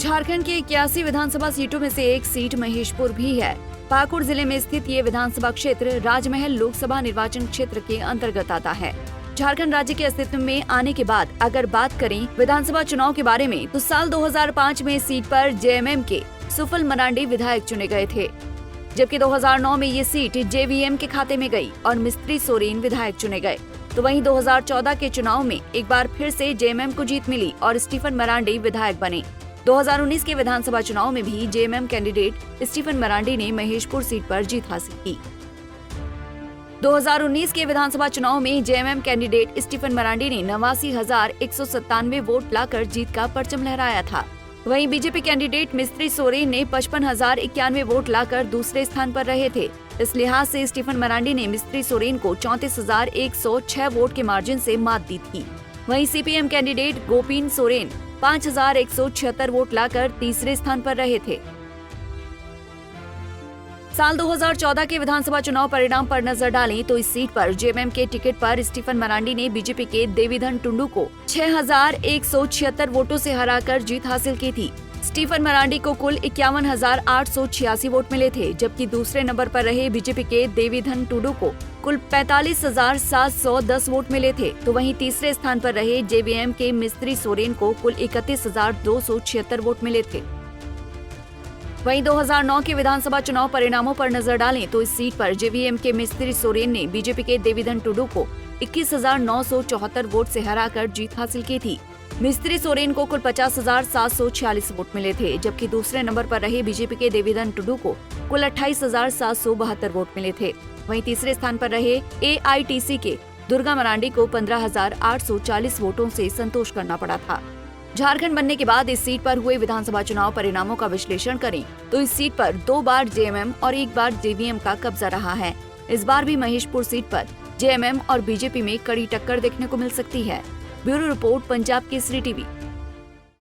झारखंड की 81 विधानसभा सीटों में से एक सीट महेशपुर भी है। पाकुड़ जिले में स्थित ये विधानसभा क्षेत्र राजमहल लोकसभा निर्वाचन क्षेत्र के अंतर्गत आता है। झारखंड राज्य के अस्तित्व में आने के बाद अगर बात करें विधानसभा चुनाव के बारे में, तो साल 2005 में सीट पर जेएमएम के सुफल मरांडी विधायक चुने गए थे, जबकि 2009 में ये सीट जेवीएम के खाते में गई और मिस्त्री सोरेन विधायक चुने गए। तो वहीं 2014 के चुनाव में एक बार फिर से जेएमएम को जीत मिली और स्टीफन मरांडी विधायक बने। 2019 के विधानसभा चुनाव में भी जेएमएम कैंडिडेट स्टीफन मरांडी ने महेशपुर सीट पर जीत हासिल की। 2019 के विधानसभा चुनाव में जेएमएम कैंडिडेट स्टीफन मरांडी ने 89,197 वोट लाकर जीत का परचम लहराया था। वहीं बीजेपी कैंडिडेट मिस्त्री सोरेन ने 55,091 वोट लाकर दूसरे स्थान पर रहे थे। इस लिहाज से स्टीफन मरांडी ने मिस्त्री सोरेन को 34,106 वोट के मार्जिन से मात दी थी। वहीं सीपीएम कैंडिडेट गोपीन सोरेन 5,176 वोट लाकर तीसरे स्थान पर रहे थे। साल 2014 के विधानसभा चुनाव परिणाम पर नजर डालें तो इस सीट पर जेएमएम के टिकट पर स्टीफन मरांडी ने बीजेपी के देवीधन टुंडू को 6,176 वोटों से हराकर जीत हासिल की थी। स्टीफन मरांडी को कुल 51,886 वोट मिले थे, जबकि दूसरे नंबर पर रहे बीजेपी के देवीधन टुंडू को कुल 45,710 वोट मिले थे। तो वहीं तीसरे स्थान पर रहे जेवीएम के मिस्त्री सोरेन को कुल 31,276 वोट मिले थे। वहीं 2009 के विधानसभा चुनाव परिणामों पर नजर डालें तो इस सीट पर जेवीएम के मिस्त्री सोरेन ने बीजेपी के देवीधन टुडू को 21,974 वोट से हराकर जीत हासिल की थी। मिस्त्री सोरेन को कुल 50,746 वोट मिले थे, जबकि दूसरे नंबर पर रहे बीजेपी के देवीधन टुडू को कुल 28,772 वोट मिले थे। वहीं तीसरे स्थान पर रहे एआईटीसी के दुर्गा मरांडी को 15,840 वोटों से संतोष करना पड़ा था। झारखंड बनने के बाद इस सीट पर हुए विधानसभा चुनाव परिणामों का विश्लेषण करें तो इस सीट पर 2 बार जेएमएम और 1 बार जेवीएम का कब्जा रहा है। इस बार भी महेशपुर सीट पर जेएमएम और बीजेपी में कड़ी टक्कर देखने को मिल सकती है। Bureau report, Punjab Kesari TV.